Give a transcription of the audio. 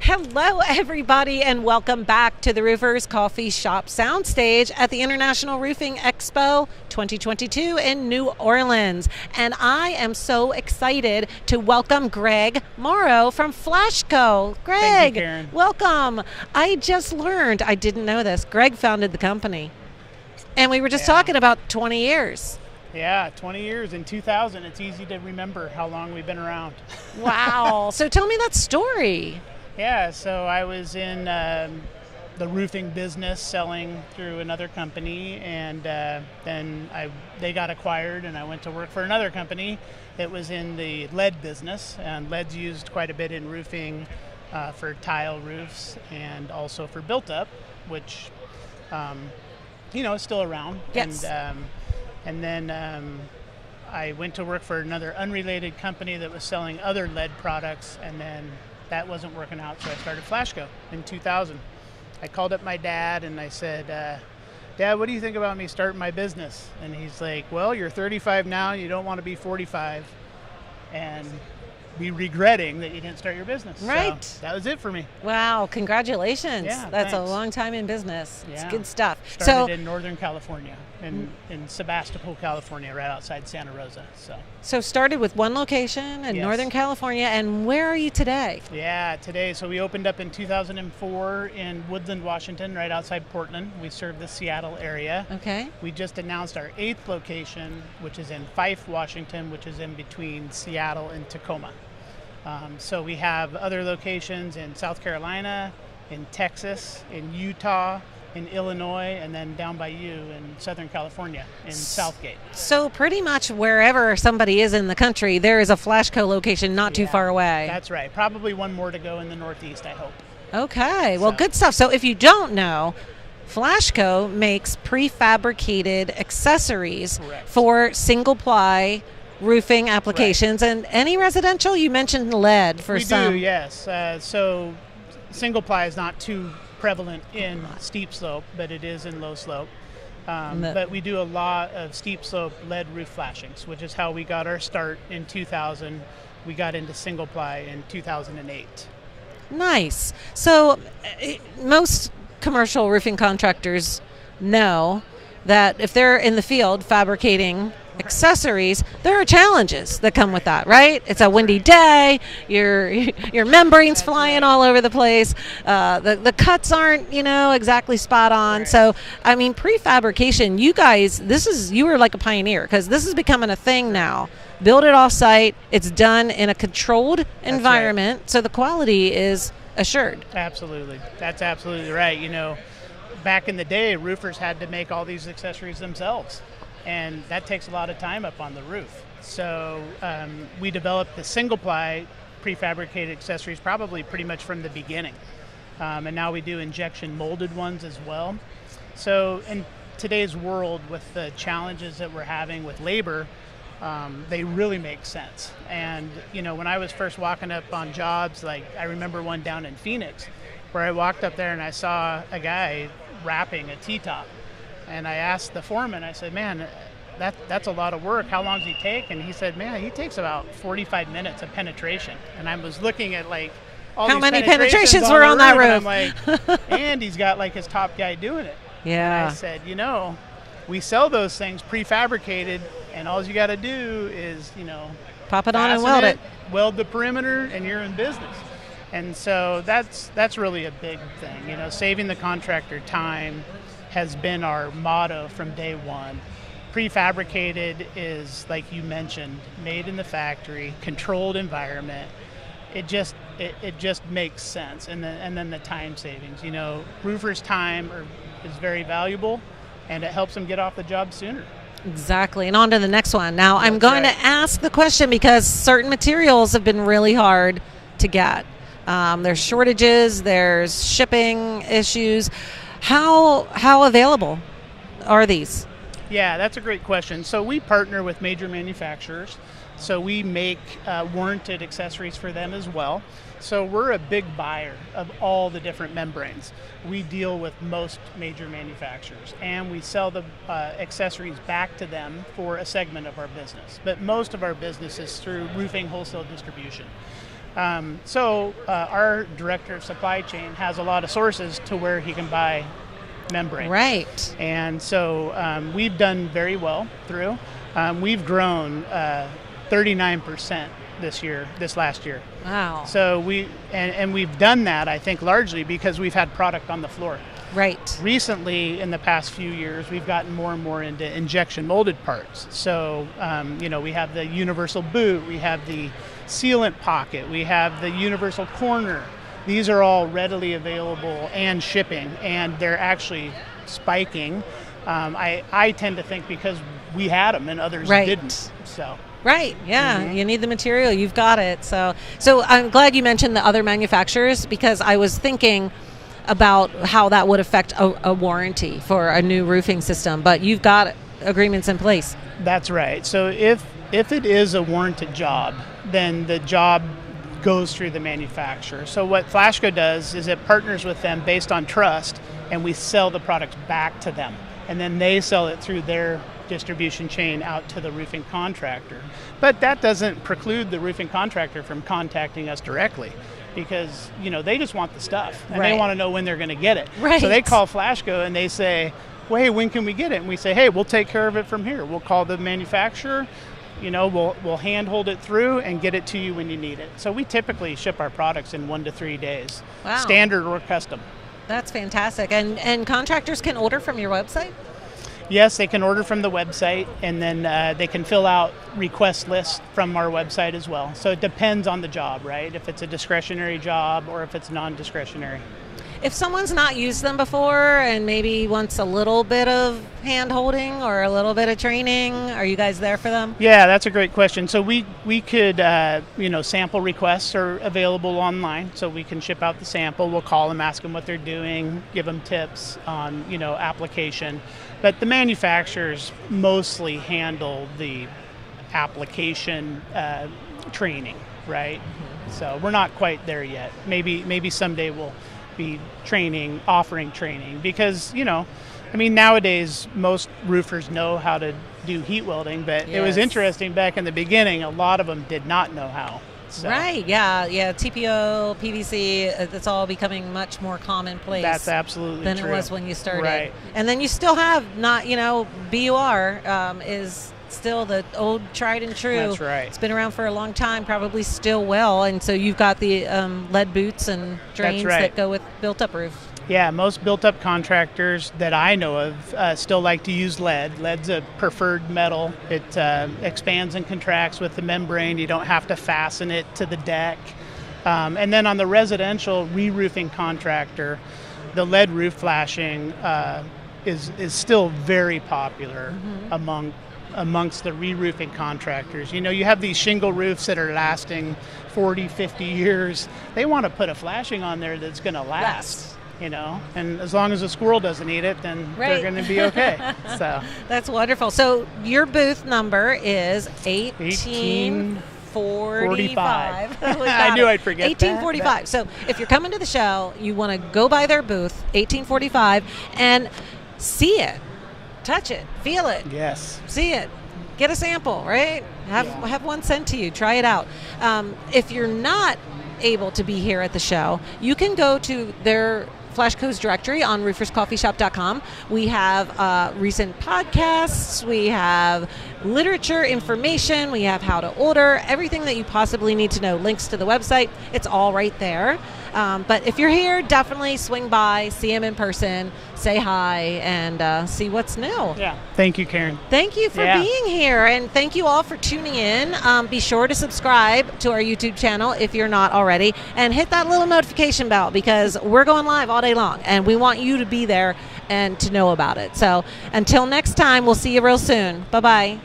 Hello, everybody, and welcome back to the Roofers Coffee Shop soundstage at the International Roofing Expo 2022 in New Orleans. And I am so excited to welcome Greg Morrow from FlashCo. Greg, thank you, Karen. Welcome. I just learned, I didn't know this, Greg founded the company. And we were just talking about 20 years. Yeah, 20 years. In 2000, it's easy to remember how long we've been around. Wow. So tell me that story. Yeah, so I was in the roofing business selling through another company, and then they got acquired, and I went to work for another company that was in the lead business, and lead's used quite a bit in roofing for tile roofs and also for built-up, which, is still around. Yes. And then I went to work for another unrelated company that was selling other lead products, and then that wasn't working out, so I started FlashCo in 2000. I called up my dad and I said, Dad, what do you think about me starting my business? And he's like, well, you're 35 now, you don't want to be 45 and be regretting that you didn't start your business. Right. So that was it for me. Wow, congratulations. Yeah, That's thanks. a long time in business. Yeah. It's good stuff. Started in Northern California, in Sebastopol, California, right outside Santa Rosa. So started with one location in Yes. Northern California, and where are you today? Yeah, today, so we opened up in 2004 in Woodland, Washington, right outside Portland. We serve the Seattle area. Okay. We just announced our 8th location, which is in Fife, Washington, which is in between Seattle and Tacoma. So we have other locations in South Carolina, in Texas, in Utah, in Illinois, and then down by you in Southern California, in Southgate. So pretty much wherever somebody is in the country, there is a FlashCo location not too far away. That's right. Probably one more to go in the Northeast, I hope. Okay, well, good stuff. So if you don't know, FlashCo makes prefabricated accessories Correct. for single-ply roofing applications. Right. And any residential, you mentioned lead for some. We do, yes. So single ply is not too prevalent in steep slope, but it is in low slope. But we do a lot of steep slope lead roof flashings, which is how we got our start in 2000. We got into single ply in 2008. Nice. So most commercial roofing contractors know that if they're in the field fabricating accessories, there are challenges that come with that, right? It's a windy day, your membranes flying all over the place, the cuts aren't, exactly spot on. Right. So, I mean, prefabrication, you guys, you were like a pioneer, because this is becoming a thing now. Build it off-site, it's done in a controlled environment, right. So the quality is assured. Absolutely. That's absolutely right. Back in the day, roofers had to make all these accessories themselves, and that takes a lot of time up on the roof. So we developed the single ply prefabricated accessories probably pretty much from the beginning. And now we do injection molded ones as well. So in today's world, with the challenges that we're having with labor, they really make sense. And when I was first walking up on jobs, like I remember one down in Phoenix, where I walked up there and I saw a guy wrapping a T-top. And I asked the foreman, I said, man, that's a lot of work. How long does he take? And he said, man, he takes about 45 minutes of penetration. And I was looking at all how these many penetrations on were the on that roof, roof? and I'm like, and he's got his top guy doing it. Yeah. And I said, we sell those things prefabricated, and all you got to do is, Pop it on and fasten weld it. weld the perimeter, and you're in business. And so that's really a big thing. Saving the contractor time has been our motto from day one. Prefabricated is, like you mentioned, made in the factory, controlled environment. It just makes sense. And then the time savings. Roofers' time is very valuable, and it helps them get off the job sooner. Exactly. And on to the next one. Now, I'm That's going right. to ask the question because certain materials have been really hard to get. There's shortages, there's shipping issues. How available are these? Yeah, that's a great question. So we partner with major manufacturers. So we make warranted accessories for them as well. So we're a big buyer of all the different membranes. We deal with most major manufacturers, and we sell the accessories back to them for a segment of our business. But most of our business is through roofing wholesale distribution. So our director of supply chain has a lot of sources to where he can buy membrane. Right. And so we've done very well through. We've grown 39% this last year. Wow. So we've done that, I think, largely because we've had product on the floor. Right. Recently, in the past few years, we've gotten more and more into injection molded parts. So, we have the universal boot, we have the sealant pocket, we have the universal corner. These are all readily available and shipping, and they're actually spiking. I tend to think because we had them and others didn't. So. Right. Yeah. You need the material. You've got it. So I'm glad you mentioned the other manufacturers, because I was thinking about how that would affect a warranty for a new roofing system, but you've got agreements in place. That's right. So if it is a warranted job, then the job goes through the manufacturer. So what FlashCo does is it partners with them based on trust, and we sell the products back to them, and then they sell it through their distribution chain out to the roofing contractor. But that doesn't preclude the roofing contractor from contacting us directly, because they just want the stuff and they want to know when they're going to get it. Right. So they call FlashCo and they say, well, hey, when can we get it? And we say, hey, we'll take care of it from here. We'll call the manufacturer, we'll handhold it through and get it to you when you need it. So we typically ship our products in 1 to 3 days. Wow. Standard or custom. That's fantastic. And contractors can order from your website? Yes, they can order from the website, and then they can fill out request lists from our website as well. So it depends on the job, right? If it's a discretionary job or if it's non-discretionary. If someone's not used them before and maybe wants a little bit of hand-holding or a little bit of training, are you guys there for them? Yeah, that's a great question. So we could, sample requests are available online, so we can ship out the sample. We'll call them, ask them what they're doing, give them tips on, application. But the manufacturers mostly handle the application training, right? So we're not quite there yet. Maybe someday we'll be offering training, because nowadays most roofers know how to do heat welding, but It was interesting back in the beginning, a lot of them did not know how. So. Right, yeah, TPO, PVC, it's all becoming much more commonplace. That's absolutely than true. It was when you started. Right. And then you still have BUR is still the old tried and true. That's right. It's been around for a long time, probably still well, and so you've got the lead boots and drains that go with built-up roofs. Yeah, most built-up contractors that I know of still like to use lead. Lead's a preferred metal. It expands and contracts with the membrane. You don't have to fasten it to the deck. And then on the residential re-roofing contractor, the lead roof flashing is still very popular amongst the re-roofing contractors. You have these shingle roofs that are lasting 40, 50 years. They want to put a flashing on there that's going to last. And as long as a squirrel doesn't eat it, then they're going to be okay. So that's wonderful. So your booth number is 1845. I knew I'd forget 1845. that. So if you're coming to the show, you want to go by their booth, 1845, and see it, touch it, feel it. Yes. See it. Get a sample, right? Have one sent to you. Try it out. If you're not able to be here at the show, you can go to their FlashCo's directory on RoofersCoffeeShop.com. We have recent podcasts, we have literature, information, we have how to order, everything that you possibly need to know, links to the website, it's all right there. But if you're here, definitely swing by, see them in person, say hi, and see what's new. Yeah. Thank you, Karen. Thank you for being here, and thank you all for tuning in. Be sure to subscribe to our YouTube channel if you're not already, and hit that little notification bell, because we're going live all day long, and we want you to be there and to know about it. So until next time, we'll see you real soon. Bye-bye.